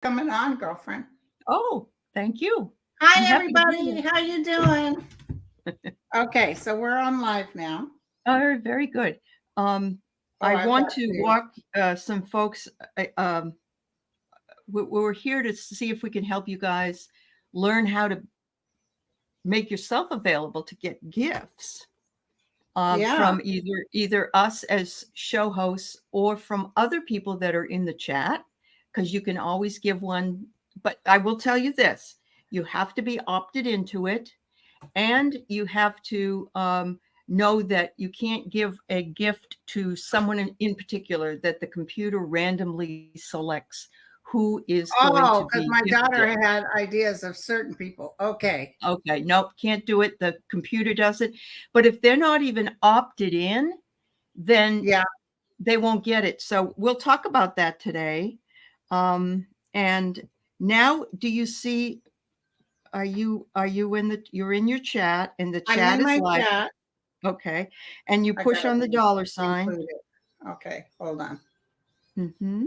Coming on, girlfriend. Oh, thank you. I'm Hi, happy to be everybody. here. How you doing? Okay, so we're on live now. Oh, very good. Oh, I I've want got to you. walk some folks. We're here to see if we can help you guys learn how to make yourself available to get gifts Yeah. from either us as show hosts or from other people that are in the chat, because you can always give one. But I will tell you this: you have to be opted into it. And you have to know that you can't give a gift to someone in particular, that the computer randomly selects who is going to Oh, because be my daughter gifted. had ideas of certain people. Okay. Okay, nope, can't do it. The computer does it. But if they're not even opted in, then Yeah. they won't get it. So we'll talk about that today. And now, do you see? Are you you're in your chat, and the I'm chat in is my live? chat. Okay. And you I push gotta on the be dollar sign. included. Okay, hold on. Mm-hmm.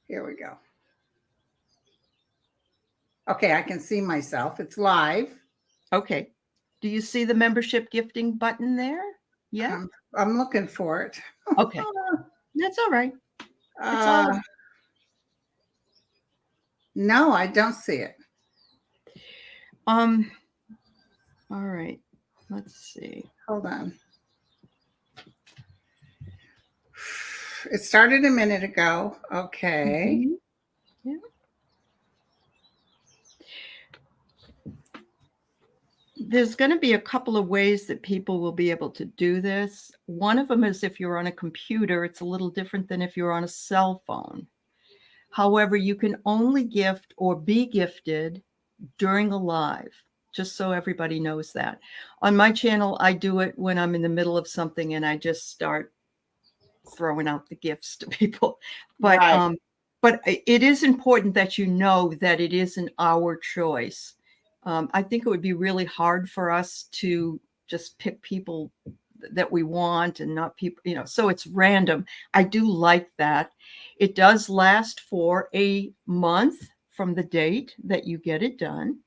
Here we go. Okay, I can see myself. It's live. Okay. Do you see the membership gifting button there? Yeah. I'm looking for it. Okay. That's all right. It's all Uh, no, I don't see it. um all right. Let's see. Hold on. It started a minute ago. Okay. Mm-hmm. Yeah. There's going to be a couple of ways that people will be able to do this. One of them is if you're on a computer, it's a little different than if you're on a cell phone. However, you can only gift or be gifted during a live, just so everybody knows that. On my channel, I do it when I'm in the middle of something and I just start throwing out the gifts to people. Right. But it is important that you know that it isn't our choice. I think it would be really hard for us to just pick people that we want and not people, so it's random. I do like that. It does last for a month from the date that you get it done.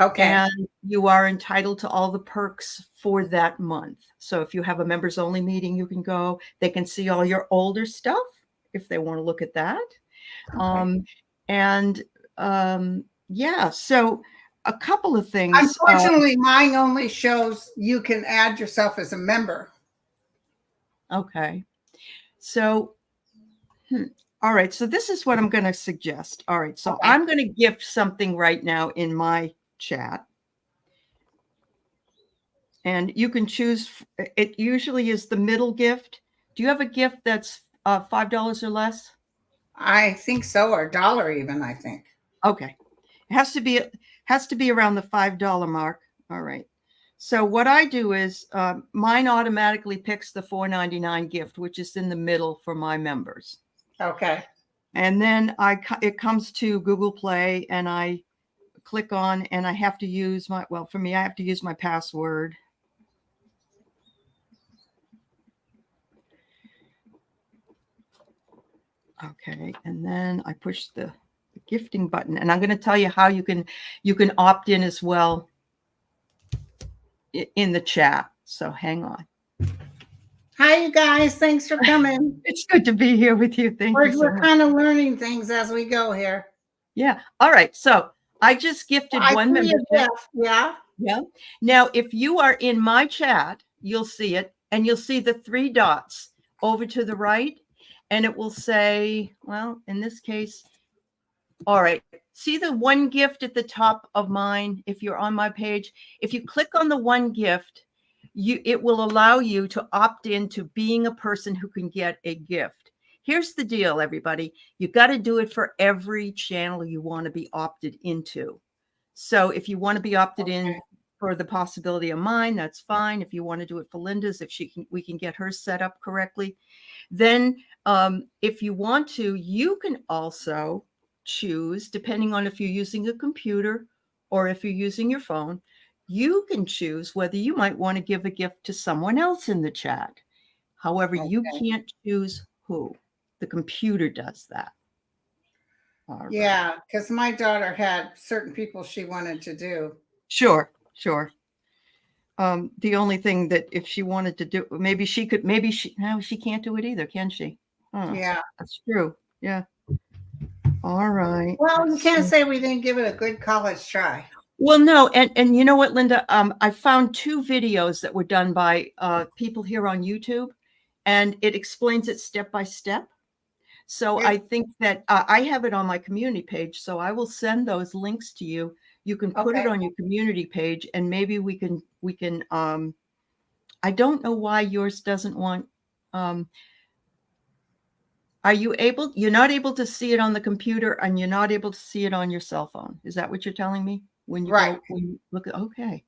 Okay. And you are entitled to all the perks for that month. So if you have a members only meeting, you can go. They can see all your older stuff if they want to look at that. Okay. And yeah, so a couple of things. Unfortunately, mine only shows you can add yourself as a member. Okay. So, all right. So this is what I'm going to suggest. All right. So Okay. I'm going to gift something right now in my chat. And you can choose. It usually is the middle gift. Do you have a gift that's $5 or less? I think so, or dollar even, I think. Okay. It has to be around the $5 mark. All right. So what I do is mine automatically picks the $4.99 gift, which is in the middle for my members. Okay. And then it comes to Google Play, and I click on, and I have to use for me, I have to use my password. Okay, and then I push the gifting button, and I'm going to tell you how you can opt in as well in the chat. So hang on. Hi, you guys. Thanks for coming. It's good to be here with you. Thank you so We're much. kind of learning things as we go here. Yeah. All right. So I just gifted one membership. Yeah. Yeah. Now, if you are in my chat, you'll see it, and you'll see the 3 dots over to the right, and it will say, well, in this case, all right. See the one gift at the top of mine? If you're on my page, if you click on the one gift, it will allow you to opt into being a person who can get a gift. Here's the deal, everybody. You got to do it for every channel you want to be opted into. So if you want to be opted in for the possibility of mine, that's fine. If you want to do it for Linda's, we can get her set up correctly. Then if you want to, you can also choose, depending on if you're using a computer or if you're using your phone, you can choose whether you might want to give a gift to someone else in the chat. However, you can't choose who. The computer does that. All right. Yeah, because my daughter had certain people she wanted to do. Sure. The only thing that if she wanted to do, maybe she could, no, she can't do it either, can she? Yeah. That's true. Yeah. All right. Well, you Let's can't see. say we didn't give it a good college try. Well, no, and you know what, Linda? I found 2 videos that were done by people here on YouTube, and it explains it step by step. So Yeah. I think that I have it on my community page, so I will send those links to you. You can put it Okay. on your community page, and maybe we can. I don't know why yours doesn't want. Are you able? You're not able to see it on the computer, and you're not able to see it on your cell phone. Is that what you're telling me? When you Right. go, when you look at, okay.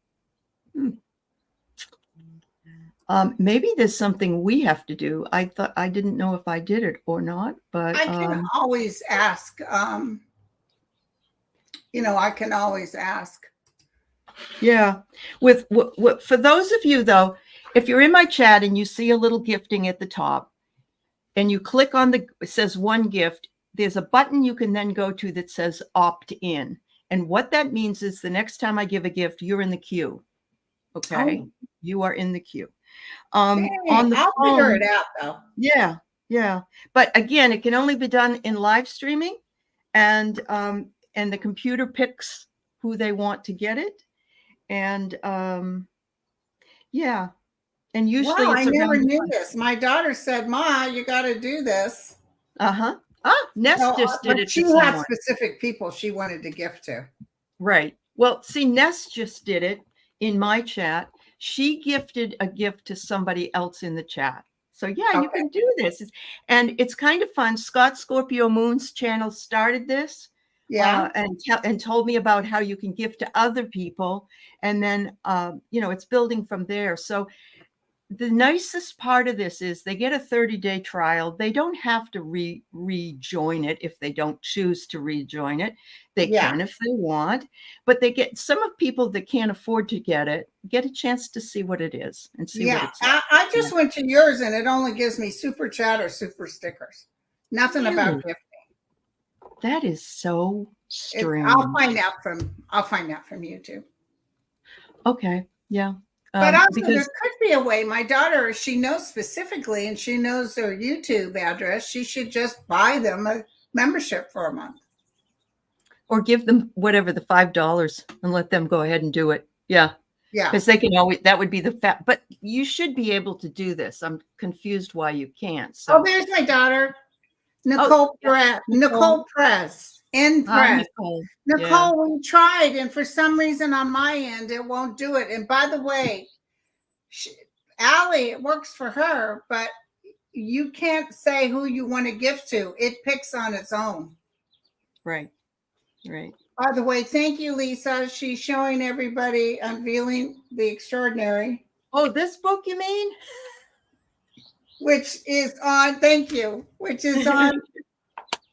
Maybe there's something we have to do. I didn't know if I did it or not, but I can always ask. I can always ask. yeah. With for those of you though, if you're in my chat and you see a little gifting at the top, and you click on it says one gift, there's a button you can then go to that says opt in. And what that means is the next time I give a gift, you're in the queue. Okay. Oh. You are in the queue. Dang, On the I'll phone, figure it out though. yeah. But again, it can only be done in live streaming, and the computer picks who they want to get it. And yeah. And usually Wow, it's I never around knew this. My daughter said, "Ma, you got to do this." Ness So, just did but it she to had someone. specific people she wanted to gift to. Right. Well, see, Ness just did it in my chat. She gifted a gift to somebody else in the chat. So yeah, you can do this. And it's kind of fun. Scott Scorpio Moon's channel started this. Yeah. And told me about how you can gift to other people. And then, it's building from there. So the nicest part of this is they get a 30-day trial. They don't have to rejoin it if they don't choose to rejoin it. They can if they want, but they get some of people that can't afford to get a chance to see what it is and see what it's like. I just went to yours and it only gives me super chat or super stickers. Nothing about gifting. That is so strange. I'll find out from YouTube. Okay. Yeah. But also there could be a way. My daughter, she knows specifically, and she knows their YouTube address. She should just buy them a membership for a month. Or give them whatever, the $5, and let them go ahead and do it. Yeah. Yeah. Because they can always, that would be the fact. But you should be able to do this. I'm confused why you can't. So there's my daughter, Nicole Press. Nicole Press. Press. Nicole, we tried, and for some reason on my end, it won't do it. And by the way, Aley, it works for her, but you can't say who you want to gift to. It picks on its own. Right. By the way, thank you, Lisa. She's showing everybody Unveiling the Extraordinary. Oh, this book, you mean? Which is on, thank you, which is on,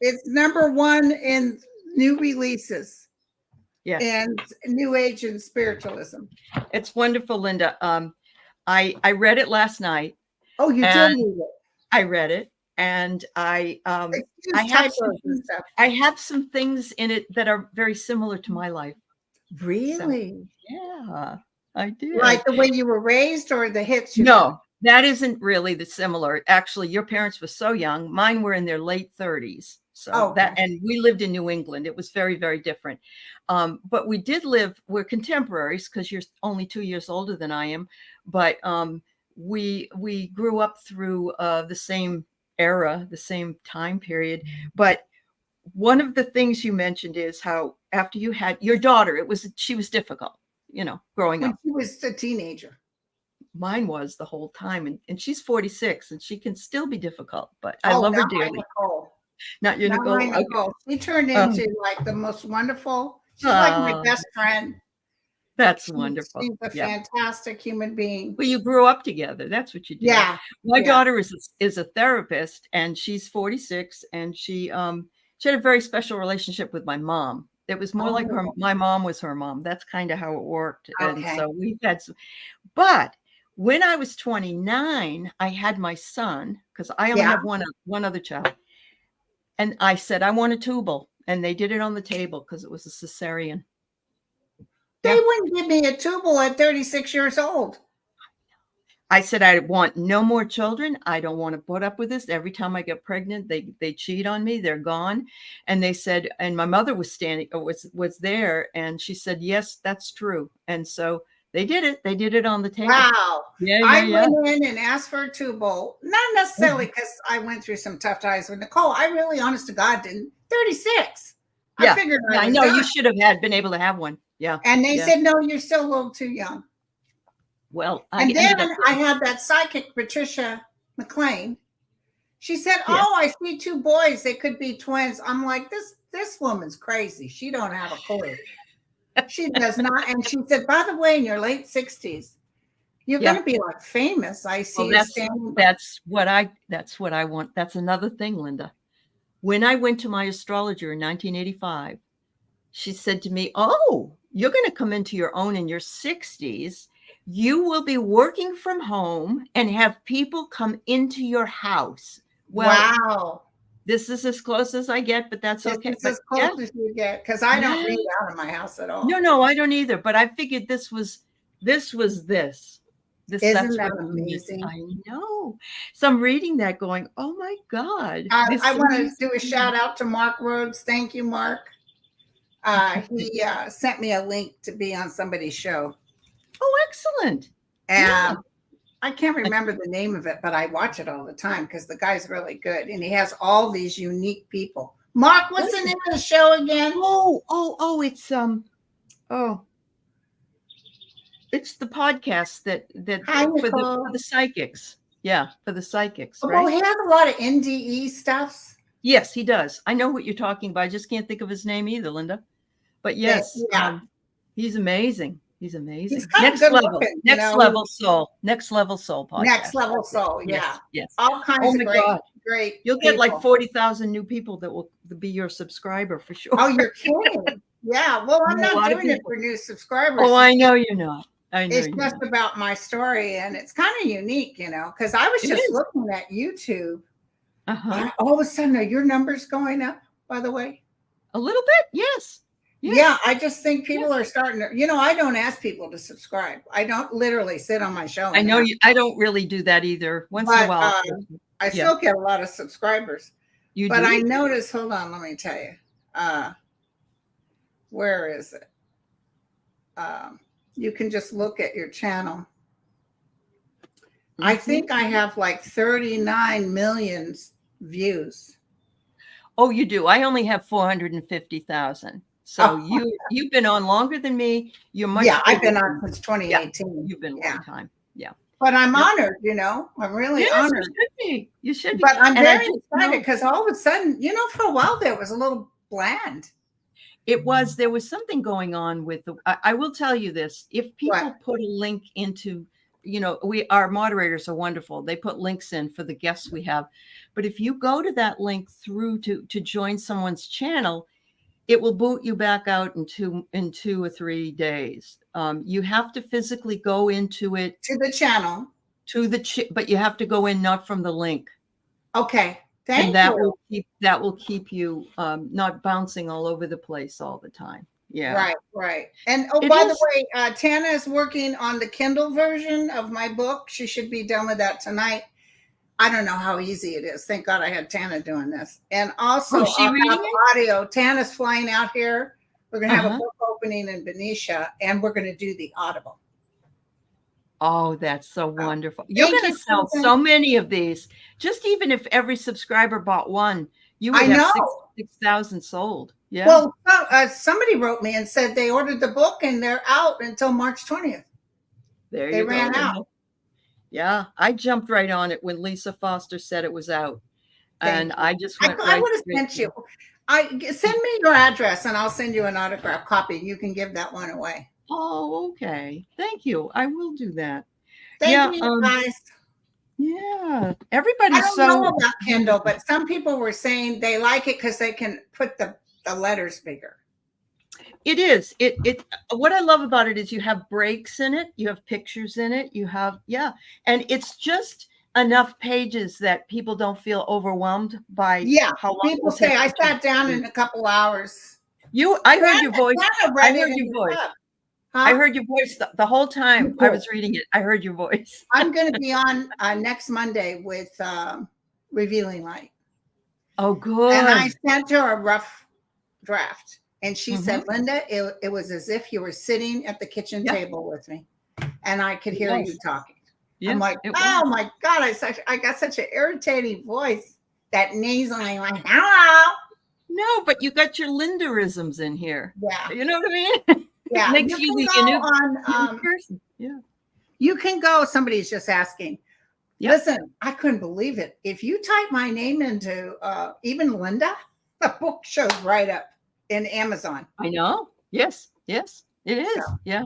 it's #1 in new releases. Yes. And New Age and Spiritualism. It's wonderful, Linda. I read it last night. Oh, you did read it? I read it. And I have some things in it that are very similar to my life. Really? So, yeah, I do. Like the way you were raised, or the hits? No, that isn't really the similar. Actually, your parents were so young. Mine were in their late 30s. So and we lived in New England. It was very, very different. But we did we're contemporaries because you're only 2 years older than I am. But we grew up through the same era, the same time period. But one of the things you mentioned is how after you had your daughter, she was difficult, growing up. When she was a teenager. Mine was the whole time. And she's 46 and she can still be difficult, but I love her dearly. Not your Nicole. Okay. She turned into like the most wonderful. She's like my best friend. That's wonderful. She's a fantastic human being. Well, you grew up together. That's what you did. Yeah. My daughter is a therapist, and she's 46, and she had a very special relationship with my mom. It was more like my mom was her mom. That's kind of how it worked. And so we've had but when I was 29, I had my son, because I only have one other child. And I said, I want a tubal. And they did it on the table because it was a cesarean. They wouldn't give me a tubal at 36 years old. I said, I want no more children. I don't want to put up with this. Every time I get pregnant, they cheat on me. They're gone. And they said, and my mother was was there, and she said, yes, that's true. And so they did it. They did it on the table. Wow. Yeah, I went in and asked for a tubal, not necessarily Mm-hmm. because I went through some tough times with Nicole. I really, honest to God, didn't. 36. Yeah. I figured I know you should have been able to have one. Yeah. And they said, no, you're still a little too young. Well, and then I had that psychic, Patricia McLean. She said, oh, I see two boys. They could be twins. I'm like, this woman's crazy. She don't have a clue. She does not. And she said, by the way, in your late 60s, you're going to be like famous. I see. Well, that's what I want. That's another thing, Linda. When I went to my astrologer in 1985, she said to me, oh, you're going to come into your own in your 60s. You will be working from home and have people come into your house. Well, wow. This is as close as I get, but that's okay. This is as close as you get, because I don't read out of my house at all. No, I don't either. But I figured this was this. Isn't that amazing? I know. So I'm reading that going, oh my God. I want to do a shout out to Mark Rhodes. Thank you, Mark. He sent me a link to be on somebody's show. Oh, excellent. And I can't remember the name of it, but I watch it all the time because the guy's really good. And he has all these unique people. Mark, what's the name of the show again? It's the podcast that for the psychics. Yeah, for the psychics. Right? Well, he has a lot of NDE stuffs. Yes, he does. I know what you're talking about. I just can't think of his name either, Linda. But yes, he's amazing. He's amazing. He's kind of good looking, Next level soul podcast. Next level soul. Yeah. Yes. All kinds of great. You'll get like 40,000 new people that will be your subscriber for sure. Oh, you're kidding. Yeah. Well, I'm not doing it for new subscribers. Oh, I know you're not. It's just about my story, and it's kind of unique, because I was just looking at YouTube. And all of a sudden, are your numbers going up, by the way? A little bit, yes. Yeah, I just think people are starting to, I don't ask people to subscribe. I don't literally sit on my show. I know I don't really do that either. Once in a while. I still get a lot of subscribers. But I noticed, hold on, let me tell you. Where is it? You can just look at your channel. I think I have like 39 million views. Oh, you do? I only have 450,000. So you've been on longer than me. You're much. Yeah, I've been on since 2018. Yeah, you've been a long time. Yeah. But I'm honored, I'm really honored. You should be. But I'm very excited because all of a sudden, for a while there was a little bland. There was something going on with I will tell you this. If people put a link into, our moderators are wonderful. They put links in for the guests we have. But if you go to that link through to join someone's channel, it will boot you back out in 2 or 3 days. You have to physically go into it to the channel, but you have to go in not from the link. Okay, thank you. That will keep you not bouncing all over the place all the time. Yeah, right. And by the way, Tana is working on the Kindle version of my book. She should be done with that tonight. I don't know how easy it is. Thank God I had Tana doing this. And also, audio. Tana's flying out here. We're going to have a book opening in Benicia, and we're going to do the Audible. Oh, that's so wonderful. You're going to sell so many of these. Just even if every subscriber bought one, you would have 6,000 sold. Yeah. Well, somebody wrote me and said they ordered the book, and they're out until March 20th. They ran out. Yeah, I jumped right on it when Lisa Foster said it was out. I just went I would have sent you. Send me your address and I'll send you an autograph copy. You can give that one away. Oh, okay. Thank you. I will do that. Thank you, guys. Yeah. Everybody's I don't know about Kindle, but some people were saying they like it because they can put the letters bigger. It is. What I love about it is you have breaks in it, you have pictures in it, you have, and it's just enough pages that people don't feel overwhelmed by Yeah, how long people it'll take say I them to sat down read. in a couple hours. I heard your voice. Tana I read it heard in your the voice. book. I Huh? heard your voice the whole time I was reading it. I heard your voice. I'm going to be on next Monday with Revealing Light. Oh, And good. I sent her a rough draft. And she Mhm. said, Linda, it was as if you were sitting at the kitchen Yeah. table with me and I could It hear was. you talking. Yeah, I'm like, it oh was. my God, I got such an irritating voice. That nasally, like, hello. No, but you got your Lindaisms in here. Yeah. You know what I mean? Yeah. It makes You you can the go new on, person. Yeah. you can go, somebody's just asking. Yep. Listen, I couldn't believe it. If you type my name into even Linda, the book shows right up in Amazon. I know. Yes. Yes, it is. So, yeah.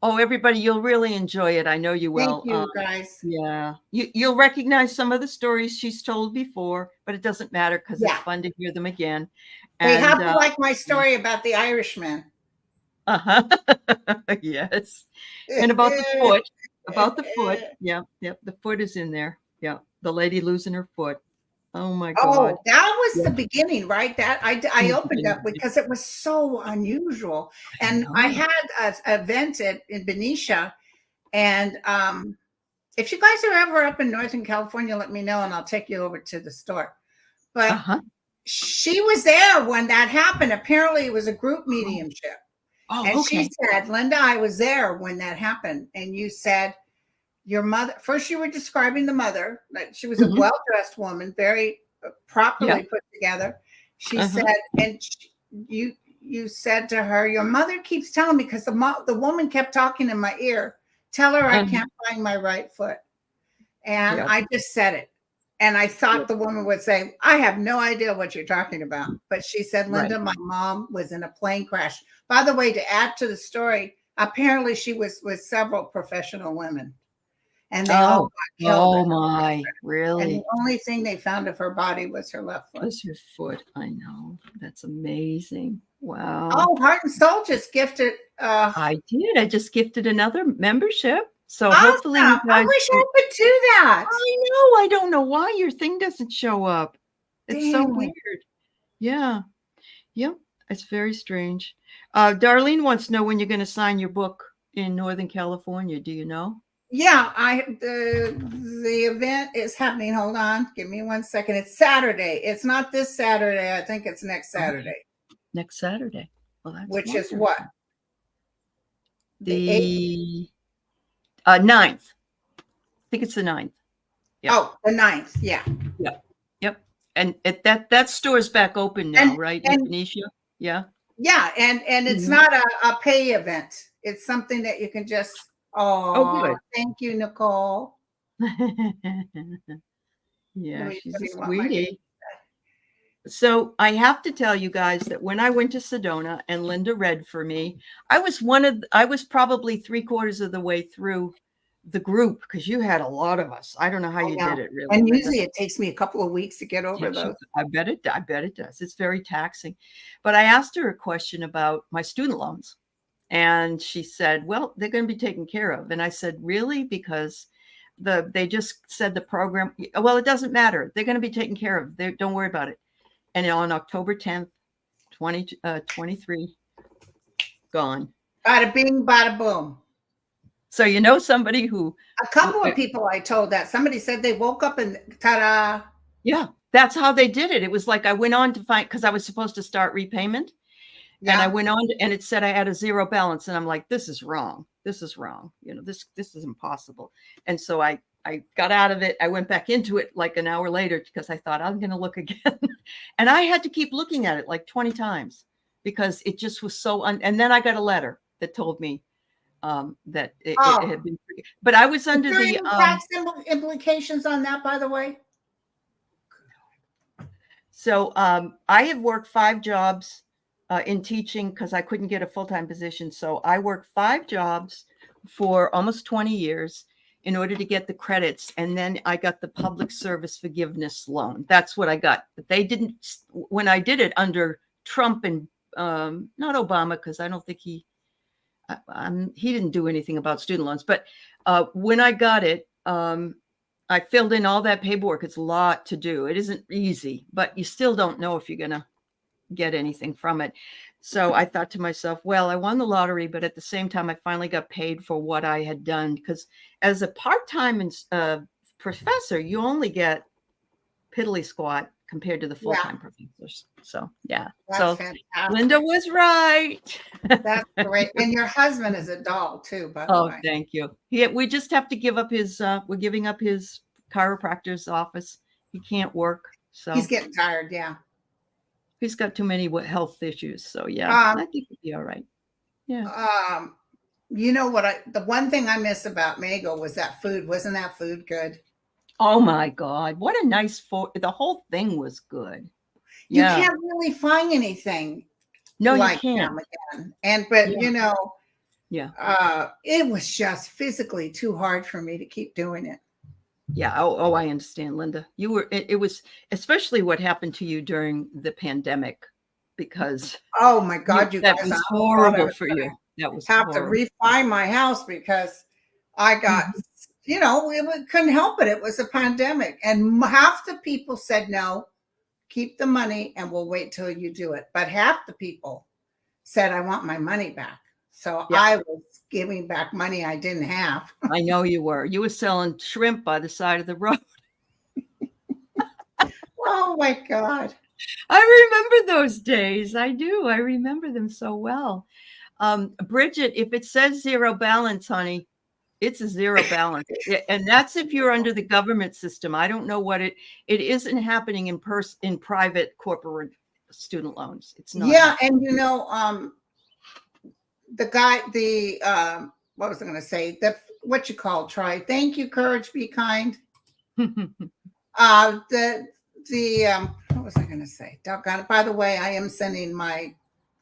Oh, everybody, you'll really enjoy it. I know you will. thank you, guys. Yeah. You'll recognize some of the stories she's told before, but it doesn't matter because it's Yeah. fun to hear them again. They And have to like my story about the Irishman. uh-huh. Yes. And about the foot. About the foot. Yeah. Yep. The foot is in there. Yeah. The lady losing her foot. Oh my God. Oh, that was Yeah. the beginning, right? That I opened up because it was so unusual. And I know. had an event in Benicia. And if you guys are ever up in Northern California, let me know and I'll take you over to the store. But Uh-huh. she was there when that happened. Apparently it was a group mediumship. Oh, And okay. she said, Linda, I was there when that happened. And you said, your mother, first you were describing the mother, that she was a Mhm. well-dressed woman, very properly Yeah. put together. She Uh-huh. said, and you said to her, your mother keeps telling me, because the woman kept talking in my ear, tell her I can't find my right foot. And Yep. I just said it. And I thought the woman would say, I have no idea what you're talking about. But she said, Linda, Right. my mom was in a plane crash. By the way, to add to the story, apparently she was with several professional women. And they all got killed. Oh my, And really? the only thing they found of her body was her left foot. Was her foot. I know. That's amazing. Wow. Oh, Heart and Soul just gifted. I did. I just gifted another membership. So awesome. hopefully you I guys wish I could do that. I know. I don't know why your thing doesn't show up. It's so Dang. weird. Yeah. Yep. It's very strange. Darlene wants to know when you're going to sign your book in Northern California. Do you know? Yeah, the event is happening. Hold on, give me 1 second. It's Saturday. It's not this Saturday. I think it's next Saturday. Okay. Next Saturday. Well, that's which wonderful. is what? The 9th. I think it's the 9th. Yep. Oh, the 9th. Yeah. Yep. Yep. And that store's back open now, right? In Benicia. Yeah. Yeah, and it's not a pay event. It's something that you can just. Oh, good. Thank you, Nicole. Yeah, she's a sweetie. So I have to tell you guys that when I went to Sedona and Linda read for me, I was probably 3/4 of the way through the group because you had a lot of us. I don't know how you did it really. And usually it takes me a couple of weeks to get over those. I bet it does. It's very taxing. But I asked her a question about my student loans. And she said, well, they're going to be taken care of. And I said, really? Because they just said the program, well, it doesn't matter. They're going to be taken care of. Don't worry about it. And on October 10th, 2023, gone. Bada bing, bada boom. So you know somebody who... A couple of people I told that. Somebody said they woke up and ta-da. Yeah, that's how they did it. It was like I went on to find, because I was supposed to start repayment. Yeah. And I went on and it said I had a zero balance. And I'm like, this is wrong. This is wrong. You know, this is impossible. And so I got out of it. I went back into it like an hour later because I thought I'm going to look again. And I had to keep looking at it like 20 times because it just was so, and then I got a letter that told me that it had been, but I was under the tax implications on that, by the way. So I have worked 5 jobs in teaching because I couldn't get a full-time position. So I worked 5 jobs for almost 20 years in order to get the credits. And then I got the public service forgiveness loan. That's what I got. But they didn't, when I did it under Trump and not Obama, because I don't think he didn't do anything about student loans. But when I got it, I filled in all that paperwork. It's a lot to do. It isn't easy, but you still don't know if you're going to get anything from it. So I thought to myself, well, I won the lottery, but at the same time, I finally got paid for what I had done. Because as a part-time professor, you only get piddly squat compared to the full-time professors. So, yeah. That's fantastic. Linda was right. That's great. And your husband is a doll too, by the way. Oh, thank you. We just have to give up his, we're giving up his chiropractor's office. He can't work. So he's getting tired. Yeah. He's got too many health issues. So yeah, I think he'll be all right. Yeah. You know what? The one thing I miss about Mago was that food. Wasn't that food good? Oh my God. What a nice the whole thing was good. You can't really find anything. No, like you can't. Again. But you know, it was just physically too hard for me to keep doing it. Yeah. Oh, I understand, Linda. It was especially what happened to you during the pandemic, because oh my God, that was horrible for you. That was have horrible. To refine my house because I got, you know, we couldn't help it. It was a pandemic, and half the people said no, keep the money, and we'll wait till you do it. But half the people said, I want my money back. So I was giving back money I didn't have. I know you were. You were selling shrimp by the side of the road. Oh my God. I remember those days. I do. I remember them so well. Bridget, if it says zero balance, honey, it's a zero balance. And that's if you're under the government system. I don't know what it isn't happening in private corporate student loans. It's not. Yeah. And you know, what was I going to say? What you call try. Thank you, courage, be kind. What was I going to say? Doggone it. By the way, I am sending my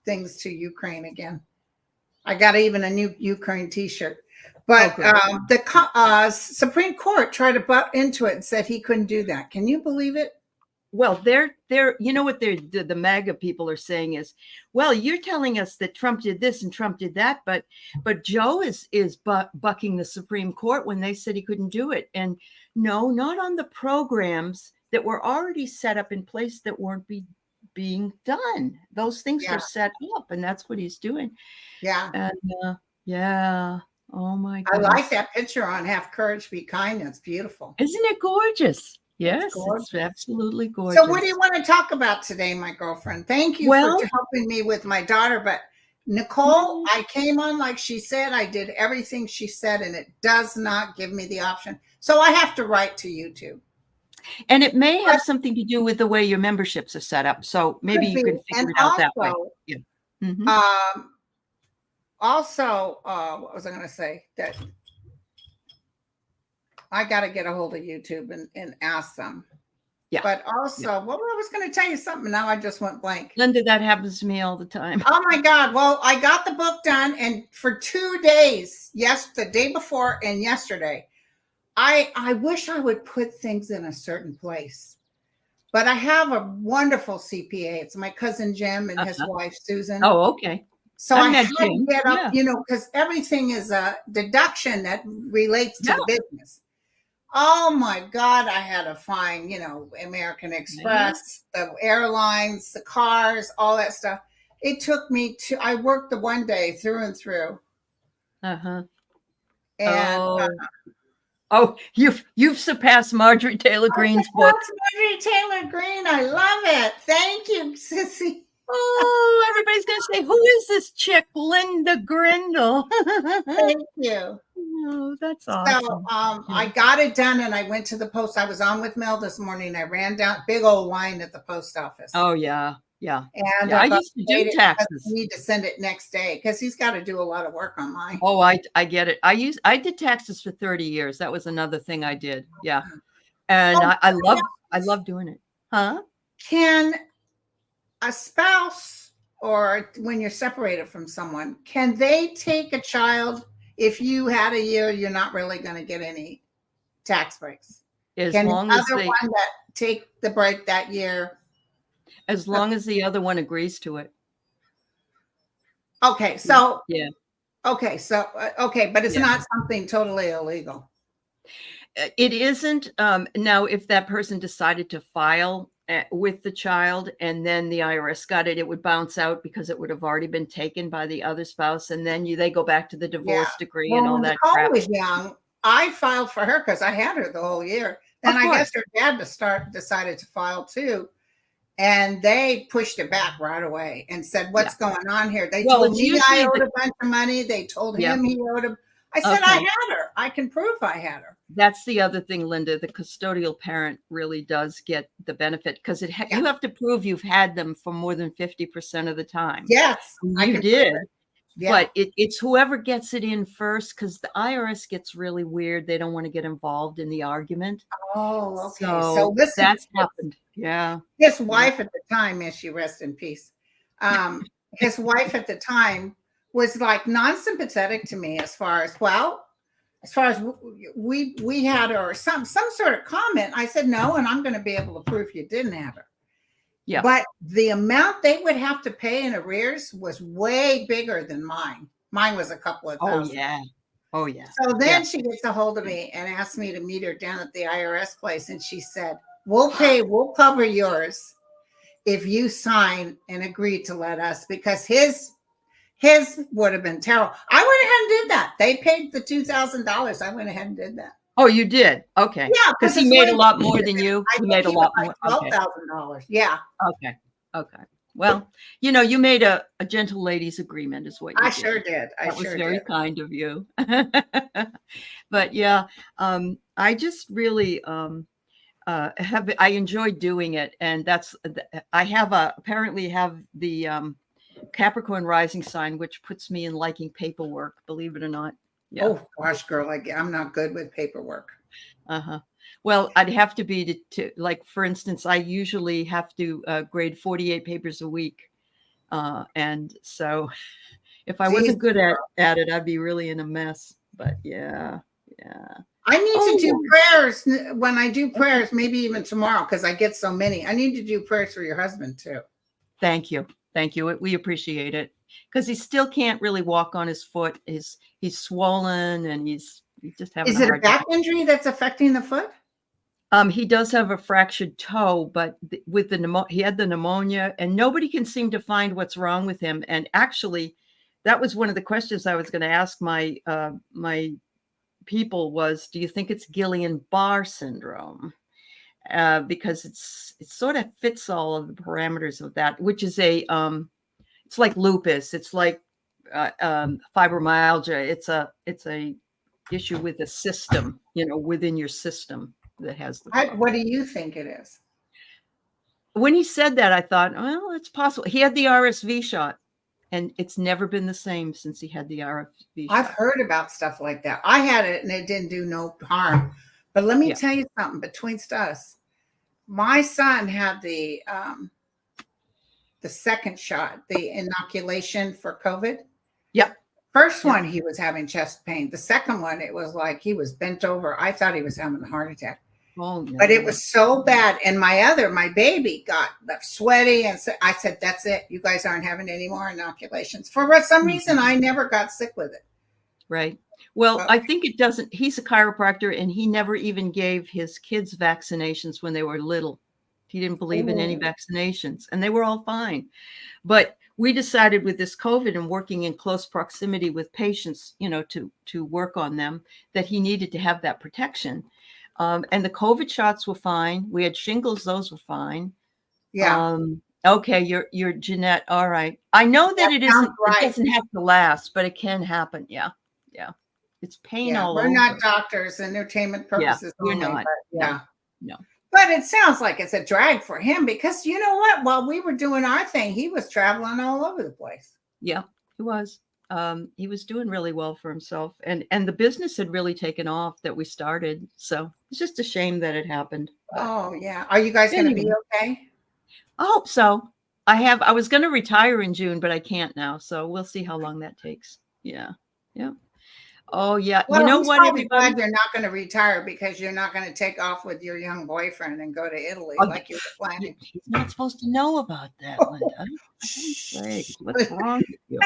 things to Ukraine again. I got even a new Ukraine T-shirt. But the Supreme Court tried to butt into it and said he couldn't do that. Can you believe it? Well, you know what the MAGA people are saying is, well, you're telling us that Trump did this and Trump did that, but Joe is bucking the Supreme Court when they said he couldn't do it. And no, not on the programs that were already set up in place that weren't being done. Those things were set up, and that's what he's doing. Yeah. And oh my God. I like that picture on Have Courage, Be Kind. That's beautiful. Isn't it gorgeous? Yes, it's absolutely gorgeous. So what do you want to talk about today, my girlfriend? Thank you for helping me with my daughter. But Nicole, I came on like she said. I did everything she said, and it does not give me the option. So I have to write to YouTube. And it may have something to do with the way your memberships are set up. So maybe you can figure it out that way. Yeah. Mm-hmm. Also, what was I going to say? That I got to get a hold of YouTube and ask them. Yeah. But also, what I was going to tell you something. Now I just went blank. Linda, that happens to me all the time. Oh my God. Well, I got the book done, and for 2 days, the day before and yesterday, I wish I would put things in a certain place. But I have a wonderful CPA. It's my cousin Jim and his wife Susan. Oh, okay. So I had to get up, you know, because everything is a deduction that relates to the business. Oh my God, I had to find, you know, American Express, the airlines, the cars, all that stuff. It took me I worked the one day through and through. Uh-huh. And you've surpassed Marjorie Taylor Greene's book. Marjorie Taylor Greene. I love it. Thank you, Sissy. Oh, everybody's going to say, who is this chick, Linda Grindle? Thank you. Oh, that's awesome. So I got it done, and I went to the post. I was on with Mel this morning. I ran down, big old line at the post office. Oh, yeah. Yeah. And I used to do taxes. I need to send it next day because he's got to do a lot of work on mine. Oh, I get it. I did taxes for 30 years. That was another thing I did. Yeah. And I love doing it. Huh? Can a spouse, or when you're separated from someone, can they take a child? If you had a year, you're not really going to get any tax breaks. Can the other one that take the break that year? As long as the other one agrees to it. Okay, so yeah. Okay, so but it's not something totally illegal. It isn't. Now, if that person decided to file with the child and then the IRS got it, it would bounce out because it would have already been taken by the other spouse. And then they go back to the Yeah. divorce decree and Well, all when that Nicole crap. was young, I filed for her because I had her the whole year. Then Of I course. guess her dad decided to file too. And they pushed it back right away and said, "What's going on here?" They told it's me usually I owed a bunch of money. They told Yeah. him he owed him. I said, I Okay. had her. I can prove I had her. That's the other thing, Linda. The custodial parent really does get the benefit because you have to prove you've had them for more than 50% of the time. Yes, I You can did. prove it. Yeah. But it's whoever gets it in first, because the IRS gets really weird. They don't want to get involved in the argument. Oh, okay. So listen, that's happened. Yeah. his wife at the time, may she rest in peace. His wife at the time was like non-sympathetic to me as far as we had her, some sort of comment. I said no, and I'm going to be able to prove you didn't have her. Yeah. But the amount they would have to pay in arrears was way bigger than mine. Mine was a couple of thousand. Oh yeah. So then she gets a hold of me and asked me to meet her down at the IRS place, and she said, we'll cover yours if you sign and agree to let us, because his would have been terrible. I went ahead and did that. They paid the $2,000. I went ahead and did that. Oh, you did? Okay. Yeah, because he made a lot more than you. He made a lot more. $12,000. Yeah. Okay. Well, you made a gentle ladies agreement, is what you did. I sure did. That was very kind of you. But yeah, I just really I enjoyed doing it, and I apparently have the Capricorn rising sign, which puts me in liking paperwork, believe it or not. Yeah. Oh gosh, girl, I'm not good with paperwork. Well, I'd have to be to like, for instance, I usually have to grade 48 papers a week. And so if I wasn't good at it, I'd be really in a mess. But yeah. I need to do prayers when I do prayers, maybe even tomorrow, because I get so many. I need to do prayers for your husband too. Thank you. We appreciate it, because he still can't really walk on his foot. He's swollen, and he's just having. Is it a back injury that's affecting the foot? He does have a fractured toe, but with he had the pneumonia, and nobody can seem to find what's wrong with him. And actually, that was one of the questions I was going to ask my people was, do you think it's Guillain-Barré syndrome? Because it sort of fits all of the parameters of that, which is it's like lupus. It's like fibromyalgia. It's a issue with the system, within your system that has the problem. What do you think it is? When he said that, I thought, well, it's possible. He had the RSV shot, and it's never been the same since he had the RSV shot. I've heard about stuff like that. I had it, and it didn't do no harm. But let me tell you something, betwixt us. My son had the second shot, the inoculation for COVID. Yep. First one, he was having chest pain. The second one, it was like he was bent over. I thought he was having a heart attack. Oh, no. But it was so bad. And my baby got sweaty. And so I said, that's it. You guys aren't having any more inoculations. For some reason, I never got sick with it. Right. Well, I think it doesn't. He's a chiropractor, and he never even gave his kids vaccinations when they were little. He didn't believe in any vaccinations, and they were all fine. But we decided with this COVID and working in close proximity with patients, to work on them, that he needed to have that protection. And the COVID shots were fine. We had shingles; those were fine. Yeah. Okay, you're Jeanette. All right. I know that it isn't. Right. It doesn't have to last, but it can happen. Yeah. It's pain all over. We're not doctors, entertainment purposes. We're not. No. But it sounds like it's a drag for him, because you know what? While we were doing our thing, he was traveling all over the place. Yeah, he was. He was doing really well for himself, and the business had really taken off that we started. So it's just a shame that it happened. Oh yeah. Are you guys going to be okay? I hope so. I was going to retire in June, but I can't now. So we'll see how long that takes. Yeah. Oh yeah. Well, you know what? Everybody, glad you're not going to retire, because you're not going to take off with your young boyfriend and go to Italy like you were planning. He's not supposed to know about that, Linda. What's wrong with you?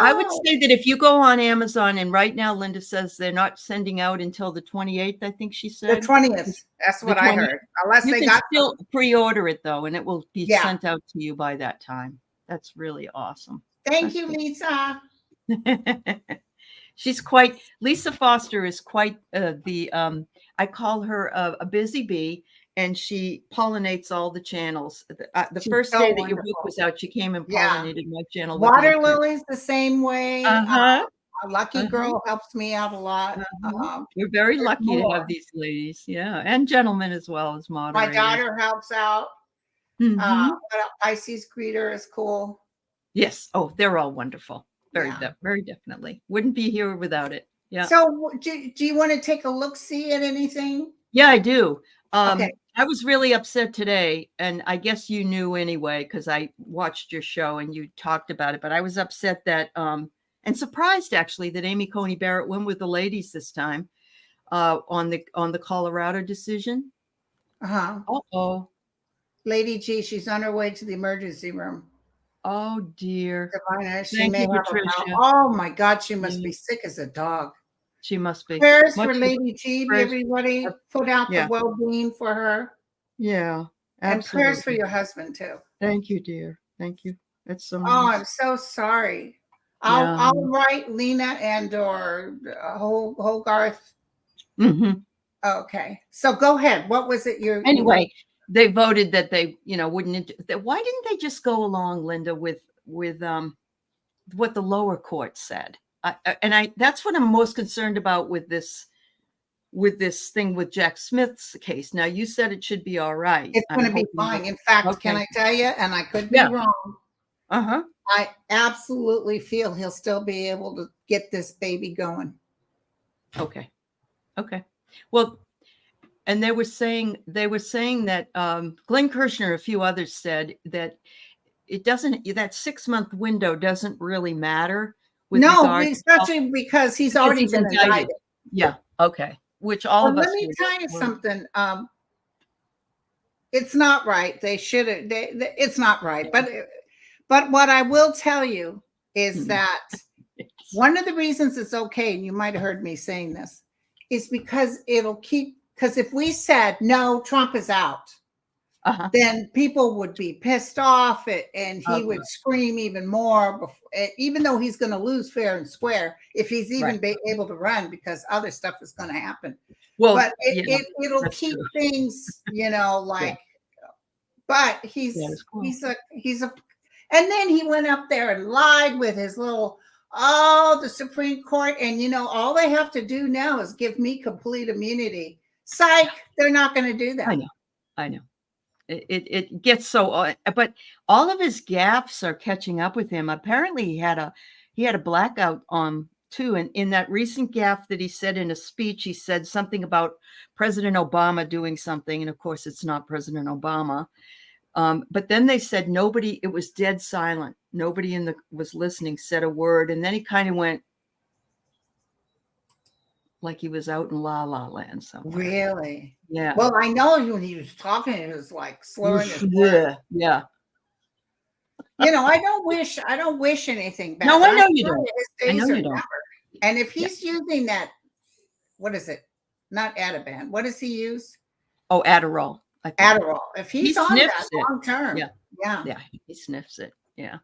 I would Oh, say that if you go on Amazon, and right now Linda says they're not sending out until the 28th, I think she the said. 20th. That's The what I 20th. heard. Unless You they can got still pre-order it though, and it will be yeah. sent out to you by that time. That's really awesome. Thank That's you, good. Lisa. She's quite, Lisa Foster is quite I call her a busy bee, and she pollinates all the channels. The She's first so day that your book wonderful. was out, she came and Yeah. pollinated my channel with the Water imprint. lilies the same way. Uh-huh. A lucky girl helps me out a lot. We're very There's lucky to more. have these ladies, yeah, and gentlemen as well as My moderators. daughter helps out. Mhm. Pisces greeter is cool. Yes. Oh, they're all wonderful. Very, Yeah. very definitely. Wouldn't be here without it. Yeah. So do you want to take a look-see at anything? Yeah, I do. Okay. I was really upset today, and I guess you knew anyway because I watched your show and you talked about it. But I was upset that, and surprised actually that Amy Coney Barrett went with the ladies this time on the Colorado decision. Uh-huh. Uh-oh. Lady G, she's on her way to the emergency room. Oh dear. Divina, she Thank may you, have Patricia. oh my God, she must Yeah. be sick as a dog. She must be. Prayers Much for Lady G, prayers. everybody. Put out the Yeah. well-being for her. Yeah. And Absolutely. prayers for your husband too. Thank you, dear. Thank you. That's so Oh, nice. I'm so sorry. Yeah. I'll write Lena and or Hogarth. Mhm. Okay, so go ahead. What was it? Anyway, they voted that they, wouldn't. Why didn't they just go along, Linda, with what the lower court said? That's what I'm most concerned about with this thing with Jack Smith's case. Now, you said it should be all right. It's going to be fine. In fact, can I tell you? And I could be wrong. Uh-huh. I absolutely feel he'll still be able to get this baby going. Okay. Well, and they were saying that Glenn Kirshner and a few others said that that 6-month window doesn't really matter. No, especially because he's already been indicted. Yeah. Okay. Which all of us. Let me tell you something. It's not right. They should have. It's not right. But what I will tell you is that one of the reasons it's okay, and you might have heard me saying this, is because it'll keep. Because if we said no, Trump is out, then people would be pissed off, and he would scream even more. Even though he's going to lose fair and square, if he's even able to run, because other stuff is going to happen. Well, but it'll keep things, like. But he's a, and then he went up there and lied with his little. Oh, the Supreme Court, and all they have to do now is give me complete immunity. Psych, they're not going to do that. I know. It gets so, but all of his gaffes are catching up with him. Apparently, he had a blackout too. And in that recent gaffe that he said in a speech, he said something about President Obama doing something, and of course, it's not President Obama. But then they said it was dead silent. Nobody was listening, said a word. And then he kind of went like he was out in La La Land somewhere. Really? Yeah. Well, I know when he was talking, it was like slurring his words. Yeah. I don't wish anything bad. No, I know you don't. His days are numbered. And if he's using that, what is it? Not Ativan. What does he use? Oh, Adderall. Adderall. If he's on that long term. Yeah. He sniffs it. Yeah.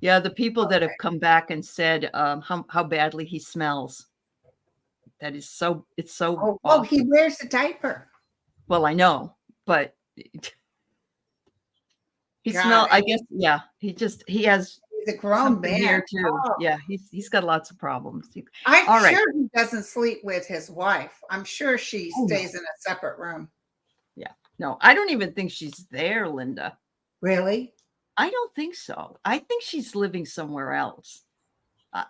Yeah. The people that have come back and said how badly he smells. That is so. It's so. Oh, he wears a diaper. Well, I know, but he smells. I guess. Yeah. He has. He's a grown man here too. Oh. Yeah. He's got lots of problems. I'm sure he doesn't sleep with his wife. I'm sure she stays in a separate room. Yeah. No, I don't even think she's there, Linda. Really? I don't think so. I think she's living somewhere else.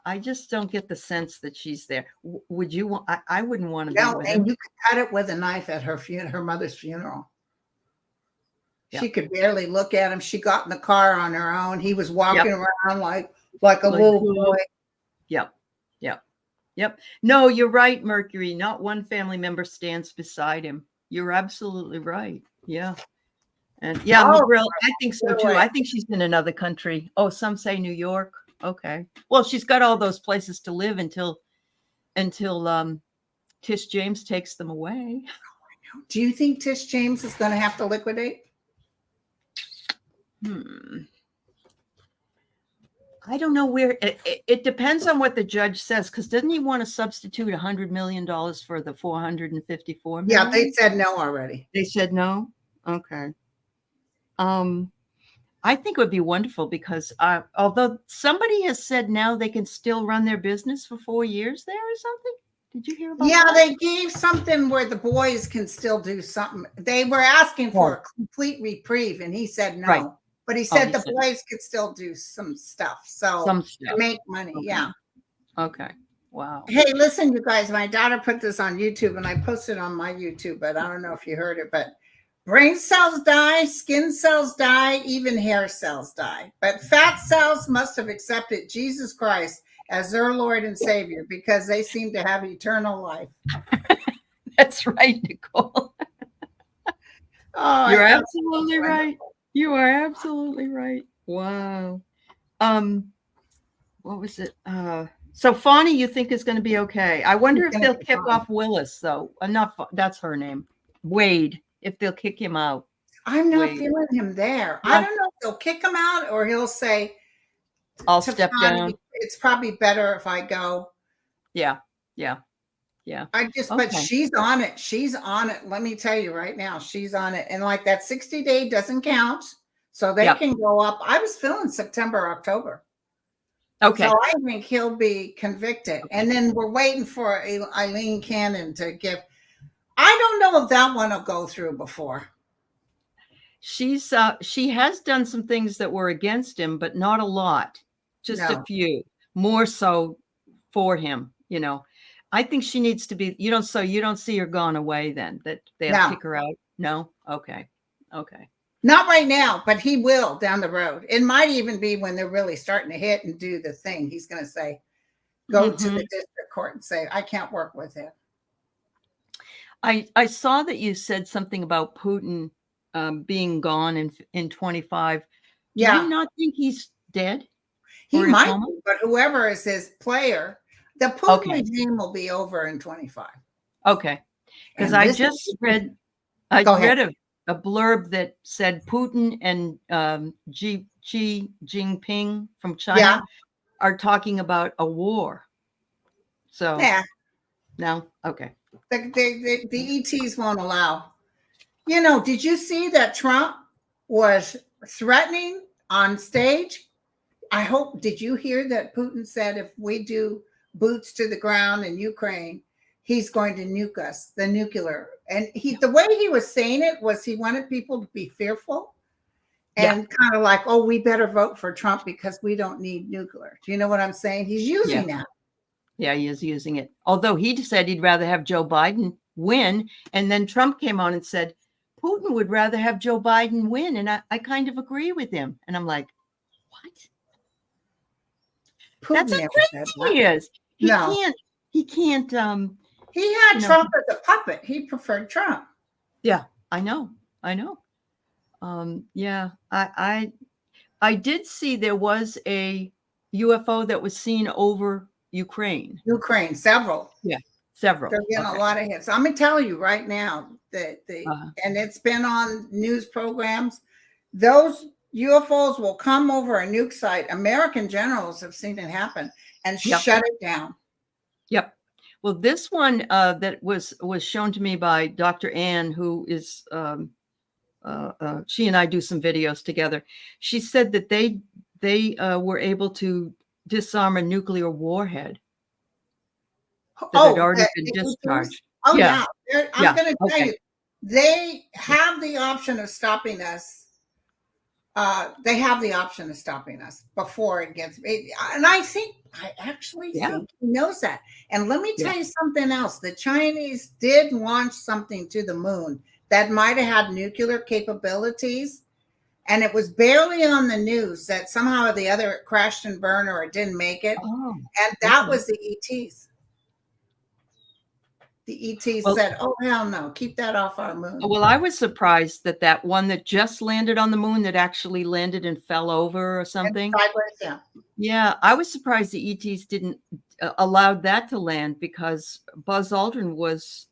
I just don't get the sense that she's there. Would you want? I wouldn't want to be with him. You could cut it with a knife at her mother's funeral. Yeah. She could barely look at him. She got in the car on her own. He was walking around like a little boy. Yep. No, you're right, Mercury. Not one family member stands beside him. You're absolutely right. Yeah. And McGrill, I think so too. I think she's in another country. Oh, some say New York. Okay. Well, she's got all those places to live until Tish James takes them away. Do you think Tish James is going to have to liquidate? I don't know where it depends on what the judge says, because doesn't he want to substitute $100 million for the 454 million? Yeah, they said no already. They said no. Okay. I think it would be wonderful because although somebody has said now they can still run their business for 4 years there or something. Did you hear about that? They gave something where the boys can still do something. They were asking for a complete reprieve, and he said no. Right. But he said the boys could still do some stuff. So to make money. Okay. Yeah. Okay. Wow. Hey, listen, you guys, my daughter put this on YouTube, and I posted on my YouTube, but I don't know if you heard it, but brain cells die, skin cells die, even hair cells die. But fat cells must have accepted Jesus Christ as their Lord and Savior because they seem to have eternal life. That's right, Nicole. You're absolutely right. You are absolutely right. Wow. What was it? So Fawny, you think is going to be okay? I wonder if they'll kick off Willis, though. Enough. That's her name. Wade. If they'll kick him out. I'm not feeling him there. I don't know if they'll kick him out or he'll say, I'll step down. It's probably better if I go. Yeah. But she's on it. She's on it. Let me tell you right now, she's on it. And like that 60-day doesn't count. So they can go up. I was feeling September, October. Okay. So I think he'll be convicted. And then we're waiting for Eileen Cannon to give. I don't know if that one will go through before. She has done some things that were against him, but not a lot. Just a few. More so for him, you know. I think she needs to be, you don't see her gone away then, that they'll kick her out? No? Okay. Not right now, but he will down the road. It might even be when they're really starting to hit and do the thing. He's going to say, go to the district court and say, I can't work with him. I saw that you said something about Putin being gone in 25. Do you not think he's dead? He might be, but whoever is his player, the Putin regime will be over in 25. Okay. Because I just read a blurb that said Putin and Xi Jinping from China are talking about a war. So no, okay. The ETs won't allow. You know, did you see that Trump was threatening on stage? Did you hear that Putin said if we do boots to the ground in Ukraine, he's going to nuke us, the nuclear. And the way he was saying it was he wanted people to be fearful and kind of like, oh, we better vote for Trump because we don't need nuclear. Do you know what I'm saying? He's using that. Yeah, he is using it. Although he said he'd rather have Joe Biden win. And then Trump came on and said, Putin would rather have Joe Biden win. And I kind of agree with him. And I'm like, what? Putin That's how crazy he is. He can't. He had Trump as a puppet. He preferred Trump. Yeah, I know. I did see there was a UFO that was seen over Ukraine. Several. Yeah, several. They're getting a lot of hits. I'm gonna tell you right now that and it's been on news programs. Those UFOs will come over a nuke site. American generals have seen it happen and shut it down. Yep. Well, this one that was shown to me by Dr. Ann, who is she and I do some videos together. She said that they were able to disarm a nuclear warhead that had already been discharged. Oh yeah. I'm going to tell you, they have the option of stopping us. They have the option of stopping us before it gets. And I actually think he knows that. And let me tell you something else. The Chinese did launch something to the moon that might have had nuclear capabilities. And it was barely on the news that somehow or the other it crashed and burned or it didn't make it. And that was the ETs. the ET Well, said, "Oh hell no, keep that off our moon." well, I was surprised that that one that just landed on the moon that actually landed and fell over or And something. sideways, yeah. Yeah, I was surprised the ETs didn't allowed that to land, because Buzz Aldrin was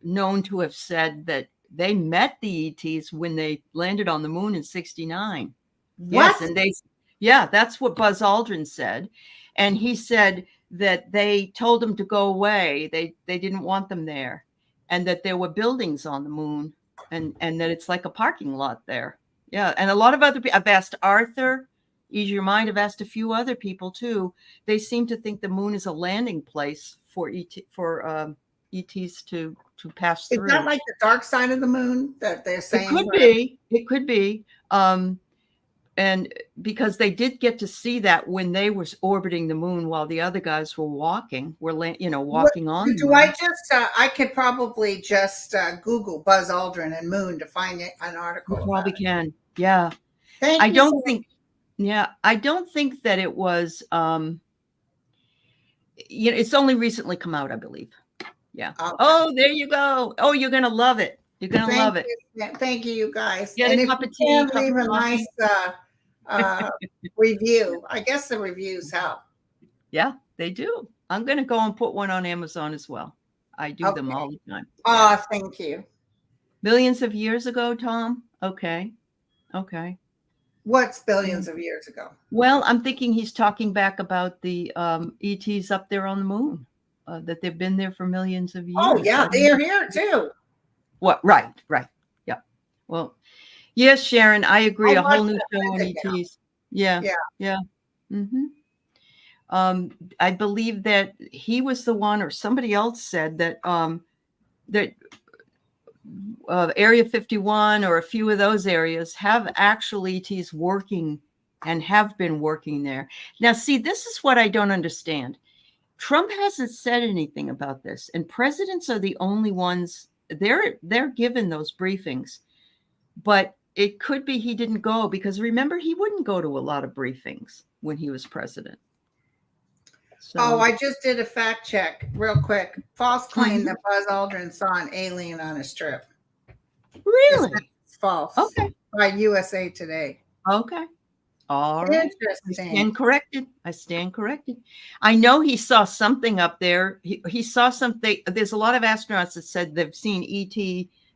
known to have said that they met the ETs when they landed on the moon in '69. Yes, What? and yeah, that's what Buzz Aldrin said. And he said that they told them to go away. They didn't want them there, and that there were buildings on the moon, and that it's like a parking lot there. Yeah, and a lot of other people. I've asked Arthur, Ease Your Mind. I've asked a few other people too. They seem to think the moon is a landing place for ETs to pass Is that through. like the dark side of the moon that they're It saying? could be. It could be. And because they did get to see that when they were orbiting the moon, while the other guys were walking, walking on the Do moon. I just? I could probably just Google Buzz Aldrin and moon to find an article. You probably about it. can. Yeah. Thank I you. don't think. Yeah, I don't think that it was. It's only recently come out, I believe. Yeah. Okay. Oh, there you go. Oh, you're gonna love it. You're gonna love it. Thank you, you guys. Get And a if cup you of tea, can cup leave of a coffee. nice review, I guess the reviews help. Yeah, they do. I'm gonna go and put one on Amazon as well. I do them all the time. Oh, Yeah. thank you. Millions of years ago, Tom. Okay. What's billions of years ago? Well, I'm thinking he's talking back about the ETs up there on the moon, that they've been there for millions of years. Oh, yeah, they're here too. What? Right. Yeah. Well, yes, Sharon, I agree. A whole new show on ETs. Yeah. Mm-hmm. I believe that he was the one, or somebody else said that that Area 51 or a few of those areas have actual ETs working and have been working there. Now, see, this is what I don't understand. Trump hasn't said anything about this, and presidents are the only ones, they're given those briefings. But it could be he didn't go, because remember, he wouldn't go to a lot of briefings when he was president. So, oh, I just did a fact check real quick. False claim that Buzz Aldrin saw an alien on a strip. Really? It's false. Okay. By USA Today. Okay. All right. Interesting. I stand corrected. I know he saw something up there. He saw something. There's a lot of astronauts that said they've seen ET,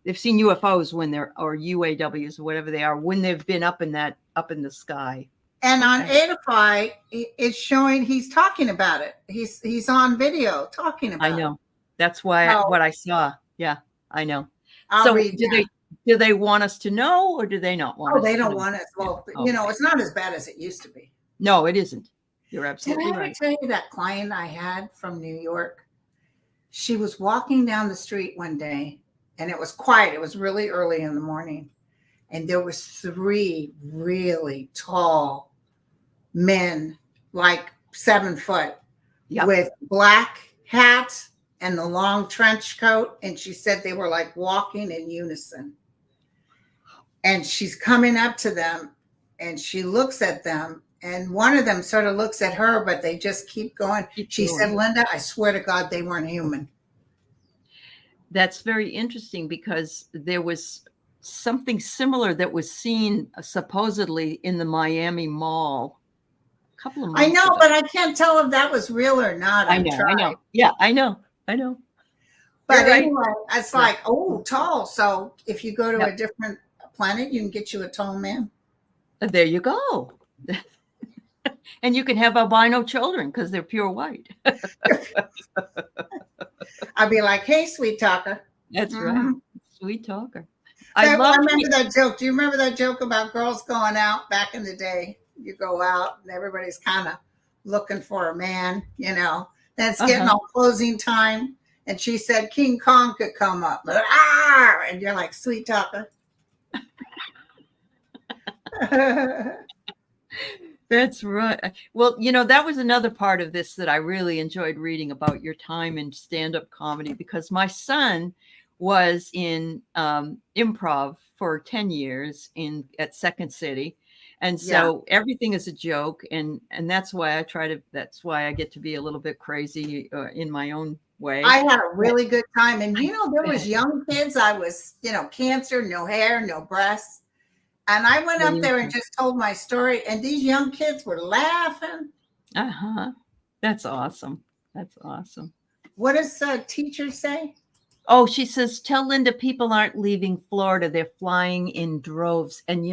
they've seen UFOs when they're, or UAWs or whatever they are, when they've been up in the sky. And on Adify, it's showing he's talking about it. He's on video talking about it. I know. That's why what I saw. Yeah, I know. I'll read that. Do they want us to know, or do they not want us to know? Oh, they don't want us. Well, it's not as bad as it used to be. No, it isn't. You're absolutely right. Did I ever tell you that client I had from New York? She was walking down the street one day, and it was quiet. It was really early in the morning. And there was 3 really tall men, like 7 foot, with black hats and the long trench coat. And she said they were like walking in unison. And she's coming up to them, and she looks at them, and one of them sort of looks at her, but they just keep going. She said, Linda, I swear to God, they weren't human. That's very interesting, because there was something similar that was seen supposedly in the Miami Mall a couple of months ago. I know, but I can't tell if that was real or not. I know. Yeah, I know. But anyway, it's like, tall. So if you go to a different planet, you can get you a tall man. There you go. And you can have albino children because they're pure white. I'd be like, hey, sweet talker. That's right. Sweet talker. I remember that joke. Do you remember that joke about girls going out back in the day? You go out and everybody's kind of looking for a man, Then it's getting all closing time. And she said King Kong could come up. And you're like, sweet talker. That's right. Well, that was another part of this that I really enjoyed reading about your time in stand-up comedy, because my son was in improv for 10 years at Second City. And so everything is a joke. And that's why I get to be a little bit crazy in my own way. I had a really good time. And, there was young kids. I was, cancer, no hair, no breasts. And I went up there and just told my story. And these young kids were laughing. Uh-huh. That's awesome. That's awesome. What does teacher say? Oh, she says, tell Linda people aren't leaving Florida. They're flying in droves. And,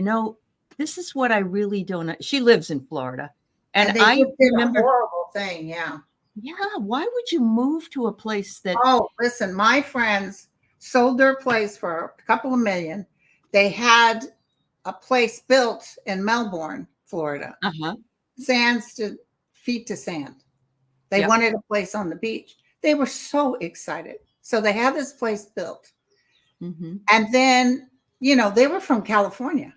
this is what I really don't. She lives in Florida. And they I did remember a horrible thing. Yeah. Yeah. Why would you move to a place that? Oh, listen, my friends sold their place for a couple of million. They had a place built in Melbourne, Florida. Sands to feet to sand. They wanted a place on the beach. They were so excited. So they had this place built. And then, they were from California.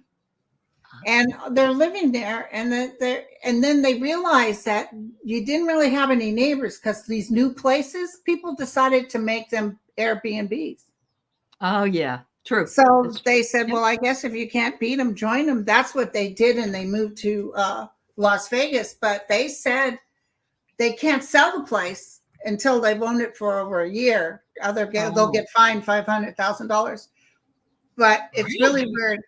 And they're living there, and then they realized that you didn't really have any neighbors because these new places, people decided to make them Airbnbs. Oh, yeah, true. So they said, well, I guess if you can't beat them, join them. That's what they did, and they moved to Las Vegas. But they said they can't sell the place until they've owned it for over a year. They'll get fined $500,000. But it's really weird.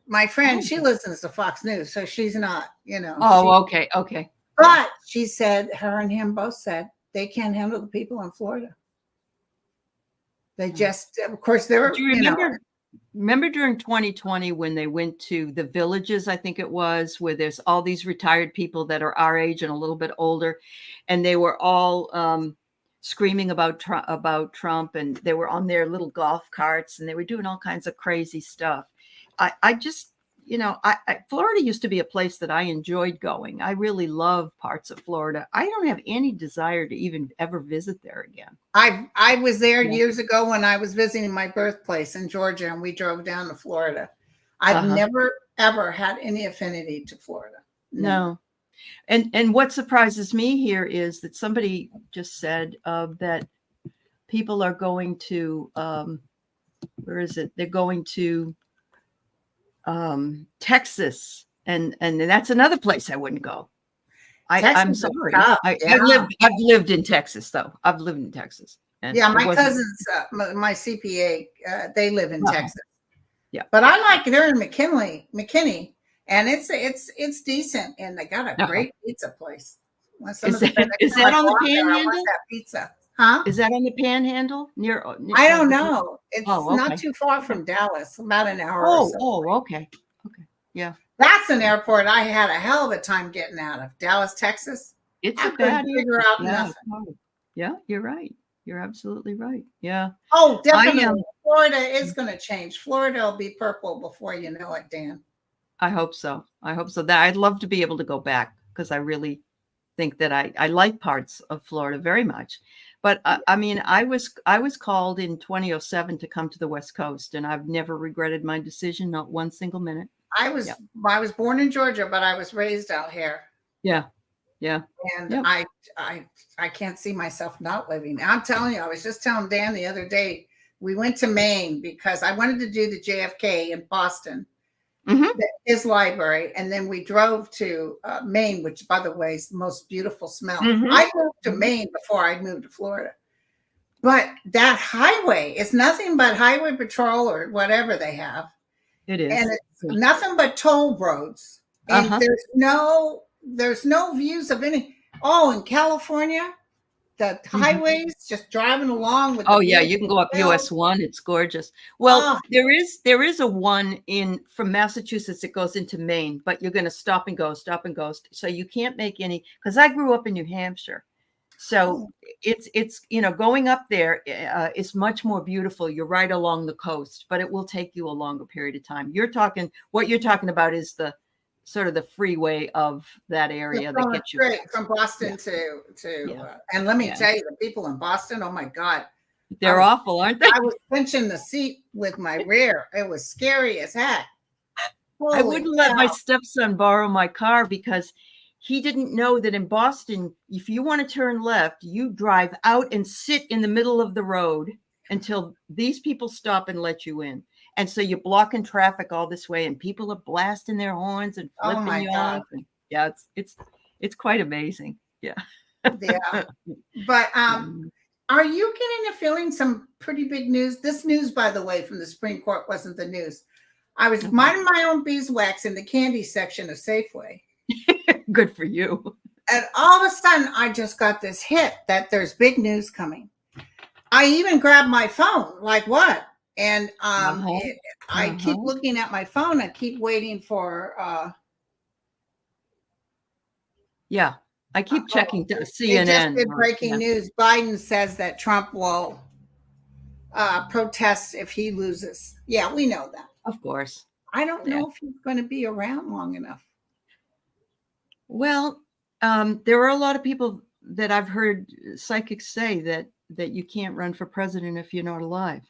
My friend, she listens to Fox News, so she's not, Oh, okay. But she said, her and him both said, they can't handle the people in Florida. They just, of course, they're, Do you remember during 2020 when they went to the villages, I think it was, where there's all these retired people that are our age and a little bit older, and they were all screaming about Trump, and they were on their little golf carts, and they were doing all kinds of crazy stuff. I just, Florida used to be a place that I enjoyed going. I really love parts of Florida. I don't have any desire to even ever visit there again. I was there years ago when I was visiting my birthplace in Georgia, and we drove down to Florida. I've never, ever had any affinity to Florida. No. And what surprises me here is that somebody just said that people are going to, where is it? They're going to Texas, and that's another place I wouldn't go. I'm sorry. I've lived in Texas, though. I've lived in Texas. And my cousins, my CPA, they live in Texas. Yeah, but I like they're in McKinney, and it's decent, and they got a great pizza place. Is that on the Panhandle? That pizza. Huh? Is that on the Panhandle near I don't know. It's not too far from Dallas, about an hour. Okay. Yeah. That's an airport I had a hell of a time getting out of. Dallas, Texas. It's I a bad figure out nothing. Yeah, you're right. You're absolutely right. Yeah. Oh, definitely. Florida is going to change. Florida will be purple before you know it, Dan. I hope so. That I'd love to be able to go back because I really think that I like parts of Florida very much. But I mean, I was called in 2007 to come to the West Coast, and I've never regretted my decision, not one single minute. I was born in Georgia, but I was raised out here. Yeah. And I can't see myself not living. I'm telling you, I was just telling Dan the other day, we went to Maine because I wanted to do the JFK in Boston, his library. And then we drove to Maine, which, by the way, is the most beautiful smell. I moved to Maine before I moved to Florida. But that highway is nothing but highway patrol or whatever they have. It is. And it's nothing but toll roads. And there's no views of any. Oh, in California, the highways just driving along with. You can go up US 1. It's gorgeous. Well, there is a one from Massachusetts that goes into Maine, but you're going to stop and go. So you can't make any, because I grew up in New Hampshire. So it's going up there is much more beautiful. You're right along the coast, but it will take you a longer period of time. What you're talking about is the sort of the freeway of that area that gets you straight from Boston to and let me tell you, the people in Boston, oh my God, they're awful, aren't they? I was pinching the seat with my rear. It was scary as heck. I wouldn't let my stepson borrow my car because he didn't know that in Boston, if you want to turn left, you drive out and sit in the middle of the road until these people stop and let you in. And so you're blocking traffic all this way, and people are blasting their horns and flipping you off. And it's quite amazing. Yeah. Yeah. But Are you getting a feeling some pretty big news? This news, by the way, from the Supreme Court wasn't the news. I was minding my own beeswax in the candy section of Safeway. Good for you. And all of a sudden, I just got this hit that there's big news coming. I even grabbed my phone, like what? And I keep looking at my phone. I keep waiting for. I keep checking CNN. They just did breaking news. Biden says that Trump will protest if he loses. Yeah, we know that. Of course. I don't know if he's going to be around long enough. Well, there are a lot of people that I've heard psychics say that you can't run for president if you're not alive.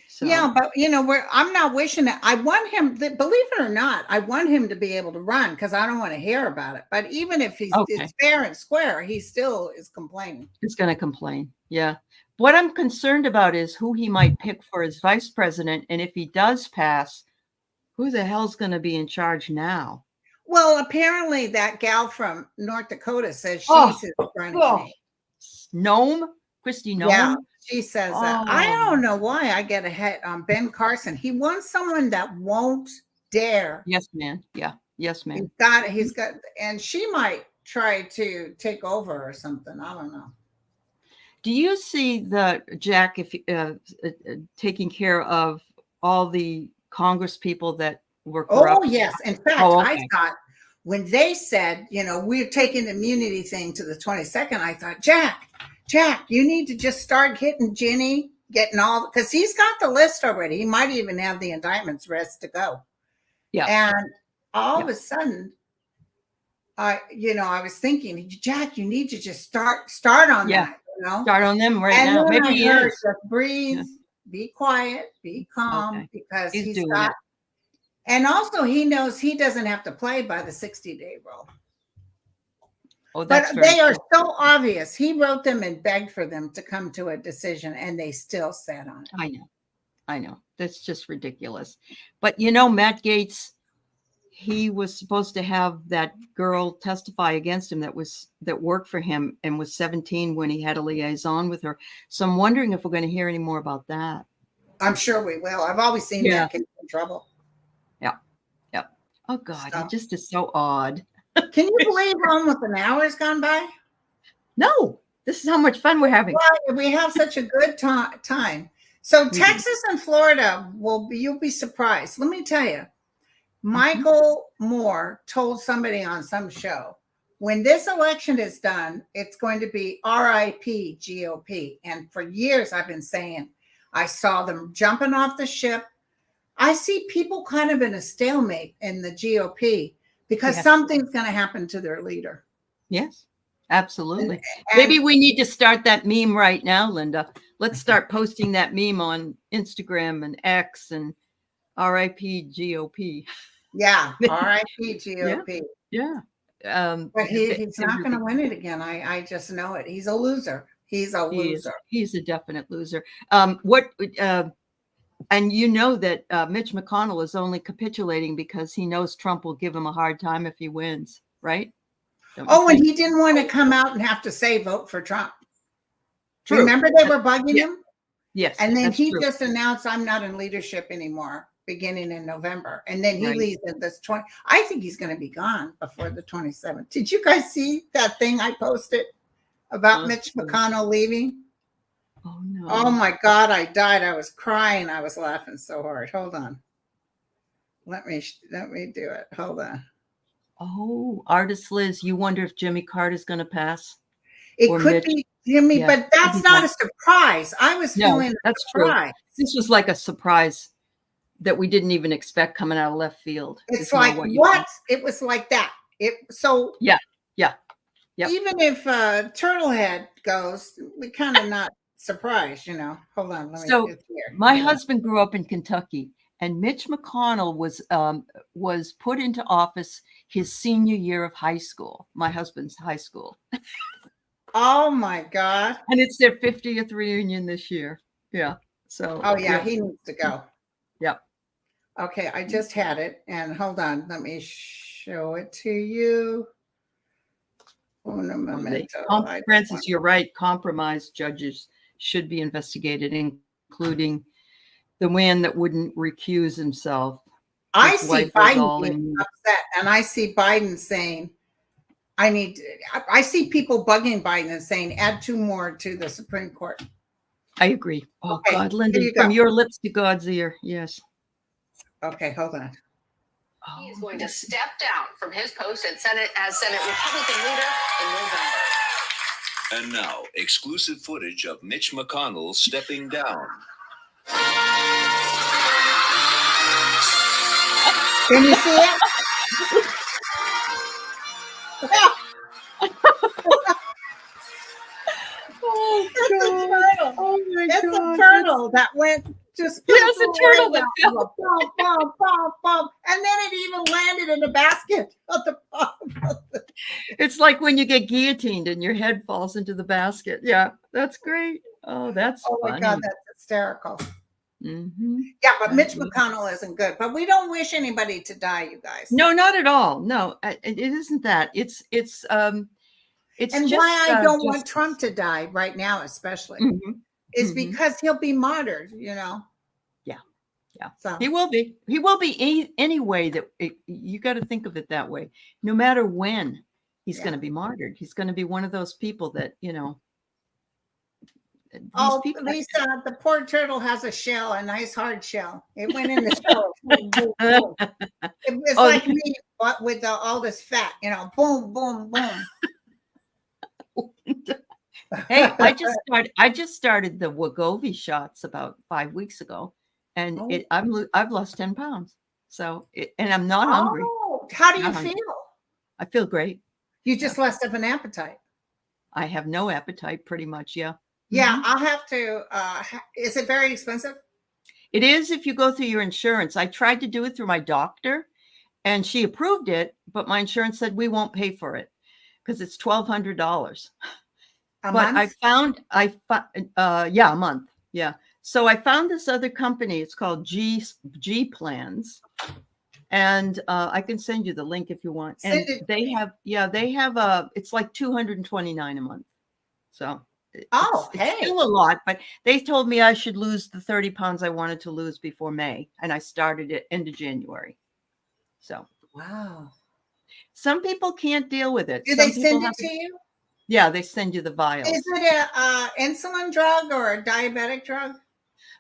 So. Yeah, but I'm not wishing it. I want him, believe it or not, I want him to be able to run because I don't want to hear about it. But even if it's fair and square, he still is complaining. He's going to complain. Yeah. What I'm concerned about is who he might pick for his vice president. And if he does pass, who the hell's going to be in charge now? Well, apparently that gal from North Dakota says she's his running mate. Gnome? Christy Gnome? Yeah, she says that. I don't know why I get ahead on Ben Carson. He wants someone that won't dare. Yes, man. Yeah. Yes, man. He's got, and she might try to take over or something. I don't know. Do you see the Jack taking care of all the Congress people that were corrupt? Oh, yes. In fact, I thought when they said, we're taking the immunity thing to the 22nd, I thought, Jack, you need to just start hitting Ginny, getting all, because he's got the list already. He might even have the indictments rest to go. Yeah. And all of a sudden, I was thinking, Jack, you need to just start on that. Start on them now. Maybe he is. Just breathe, be quiet, be calm, because he's got it. And also he knows he doesn't have to play by the 60-day rule. Oh, but they are so obvious. He wrote them and begged for them to come to a decision, and they still sat on it. I know. That's just ridiculous. But Matt Gaetz, he was supposed to have that girl testify against him that worked for him and was 17 when he had a liaison with her. So I'm wondering if we're going to hear any more about that. I'm sure we will. I've always seen that kid in trouble. Yeah. Oh God, he just is so odd. Can you believe almost an hour has gone by? No, this is how much fun we're having. Well, we have such a good time. So Texas and Florida you'll be surprised. Let me tell you. Michael Moore told somebody on some show, when this election is done, it's going to be RIP GOP. And for years I've been saying, I saw them jumping off the ship. I see people kind of in a stalemate in the GOP because something's going to happen to their leader. Yes, absolutely. And maybe we need to start that meme right now, Linda. Let's start posting that meme on Instagram and X and RIP GOP. Yeah, RIP GOP. Yeah. But he's not going to win it again. I just know it. He's a loser. He's a loser. He's a definite loser. And that Mitch McConnell is only capitulating because he knows Trump will give him a hard time if he wins, right? And he didn't want to come out and have to say vote for Trump. True. Remember they were bugging him? Yes. And then he just announced, I'm not in leadership anymore, beginning in November. And then he leaves at this 20. I think he's going to be gone before the 27th. Did you guys see that thing I posted about Mitch McConnell leaving? Oh, no. Oh, my God. I died. I was crying. I was laughing so hard. Hold on. Let me do it. Hold on. Oh, Artist Liz, you wonder if Jimmy Carter's going to pass? It could be Jimmy, but that's not a surprise. I was feeling that's surprise. True. This was like a surprise that we didn't even expect coming out of left field. It's like, what? It was like that. Yeah. Even if Turtlehead goes, we kind of not surprised, Hold on. Let me get here. My husband grew up in Kentucky, and Mitch McConnell was put into office his senior year of high school. My husband's high school. Oh my God! And it's their 50th reunion this year. Yeah. So. Oh yeah, he needs to go. Yep. Okay, I just had it, and hold on, let me show it to you. Una memento. Francis, you're right. Compromised judges should be investigated, including the man that wouldn't recuse himself. I see Biden being upset, and I see Biden saying, I see people bugging Biden and saying, add 2 more to the Supreme Court. I agree. Oh, okay, God, Linda, from your lips to God's ear. Yes. Okay, hold on. He is going to step down from his post as Senate Republican leader in November. And now, exclusive footage of Mitch McConnell stepping down. Can you see it? Oh, it's God. a turtle. Oh, my it's God. a turtle that went just. Yes, a turtle that fell. Boom, boom, boom, boom, and then it even landed in the basket at the bottom of the. It's like when you get guillotined and your head falls into the basket. Yeah, that's great. Oh, that's oh my funny. God, that's hysterical. Mm-hmm. Yeah, but Mitch McConnell isn't good. But we don't wish anybody to die, you guys. No, not at all. No, it isn't that. It's and just, why I don't want Trump to die right now, especially, is because he'll be martyred. Yeah. So he will be. He will be any way that you got to think of it that way. No matter when he's going to be martyred, he's going to be one of those people that Oh, Lisa, the poor turtle has a shell, a nice hard shell. It went in the shell. Boom, boom, boom. It's like me, but with all this fat, boom, boom, boom. Hey, I just started the Wegovy shots about 5 weeks ago, and I've lost 10 pounds. So, and I'm not hungry. How do you feel? I feel great. You just lost of an appetite. I have no appetite, pretty much. Yeah. Yeah, I'll have to. Is it very expensive? It is if you go through your insurance. I tried to do it through my doctor, and she approved it, but my insurance said we won't pay for it because it's $1,200. A but month? A month. Yeah. So I found this other company. It's called G Plans, and I can send you the link if you want. And they have it's like $229 a month. So. It's still a lot, but they told me I should lose the 30 pounds I wanted to lose before May, and I started it end of January. So, wow. Some people can't deal with it. Do they send it to you? Yeah, they send you the vials. Is it a insulin drug or a diabetic drug?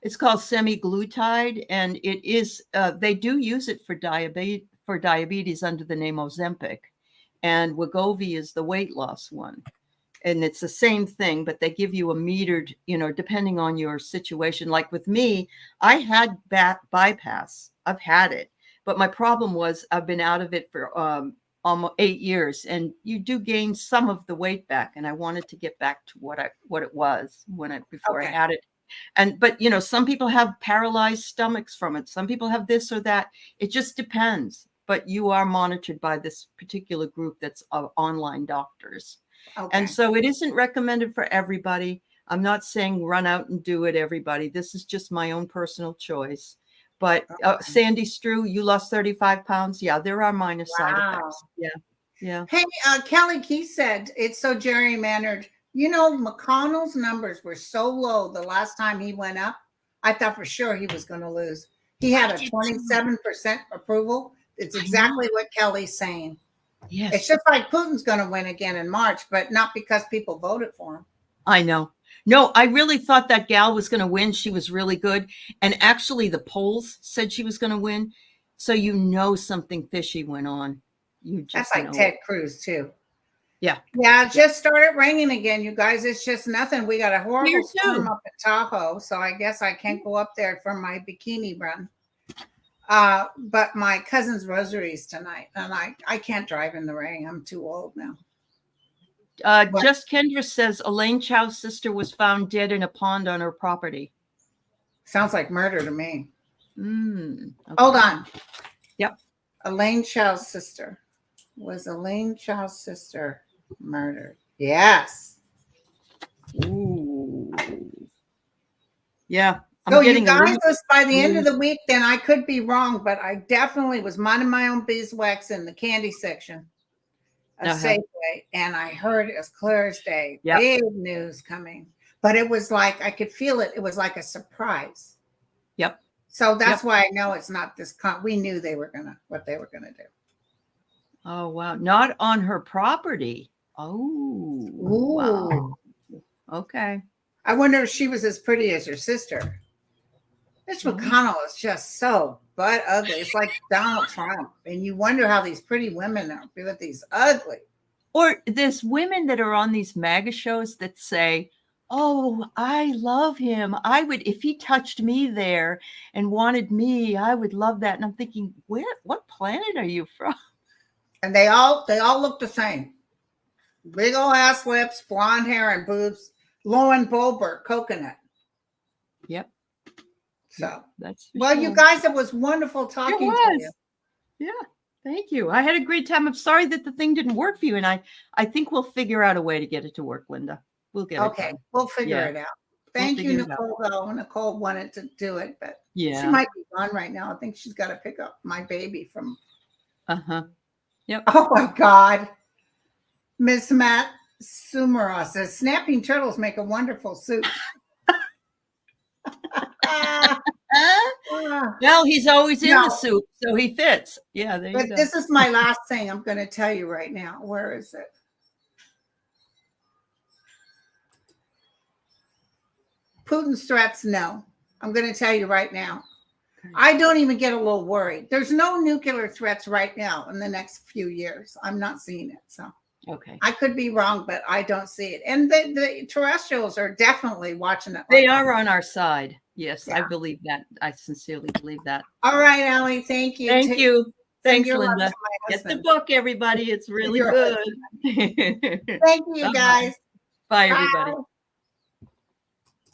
It's called semaglutide, and it is. They do use it for diabetes under the name Ozempic, and Wegovy is the weight loss one. And it's the same thing, but they give you a metered, depending on your situation. Like with me, I had bypass. I've had it. But my problem was I've been out of it for almost 8 years. And you do gain some of the weight back. And I wanted to get back to what it was before I had it. But some people have paralyzed stomachs from it. Some people have this or that. It just depends. But you are monitored by this particular group that's online doctors. Okay. And so it isn't recommended for everybody. I'm not saying run out and do it, everybody. This is just my own personal choice. But Sandy Strew, you lost 35 pounds. Yeah, there are minor side effects. Yeah. Hey, Kelly Key said it's so gerrymandered. McConnell's numbers were so low the last time he went up. I thought for sure he was going to lose. He had a 27% approval. It's exactly what Kelly's saying. Yes. It's just like Putin's going to win again in March, but not because people voted for him. I know. No, I really thought that gal was going to win. She was really good. And actually, the polls said she was going to win. So something fishy went on. That's like Ted Cruz, too. Yeah. Yeah, it just started raining again, you guys. It's just nothing. We got a horrible storm up at Tahoe, so I guess I can't go up there for my bikini run. But my cousin's rosaries tonight, and I can't drive in the rain. I'm too old now. Just Kendra says Elaine Chow's sister was found dead in a pond on her property. Sounds like murder to me. Okay. Hold on. Yep. Elaine Chow's sister. Was Elaine Chow's sister murdered? Yes. Ooh. Yeah. So you guys, by the end of the week, then I could be wrong, but I definitely was minding my own beeswax in the candy section a Safeway, and I heard it as clear as day. Yep. Big news coming. But it was like, I could feel it. It was like a surprise. Yep. So that's why I know it's not this. We knew what they were going to do. Oh, wow. Not on her property. Oh, Ooh. wow. Okay. I wonder if she was as pretty as her sister. Mitch McConnell is just so butt ugly. It's like Donald Trump. And you wonder how these pretty women are with these ugly. Or there's women that are on these MAGA shows that say, oh, I love him. I would, if he touched me there and wanted me, I would love that. And I'm thinking, what planet are you from? And they all look the same. Big old ass lips, blonde hair and boobs. Lauren Boebert, coconut. Yep. So that's well, sure. you guys, it was wonderful talking to you. Yeah. Thank you. I had a great time. I'm sorry that the thing didn't work for you. And I think we'll figure out a way to get it to work, Linda. We'll get it. Okay. We'll figure it out. Thank you, Nicole, though. Nicole wanted to do it, but she might be gone right now. I think she's got to pick up my baby from. Yep. Oh my God. Miss Matt Sumara says snapping turtles make a wonderful soup. Well, he's always in the soup, so he fits. Yeah, there you go. This is my last thing I'm going to tell you right now. Where is it? Putin's threats, no. I'm going to tell you right now. I don't even get a little worried. There's no nuclear threats right now in the next few years. I'm not seeing it. So okay, I could be wrong, but I don't see it. And the terrestrials are definitely watching it. They are on our side. Yes, I believe that. I sincerely believe that. All right, Aley. Thank you. Thank you. Thanks, Linda. Get the husband. book, everybody. It's really good. Thank you, guys. Bye, everybody. Bye.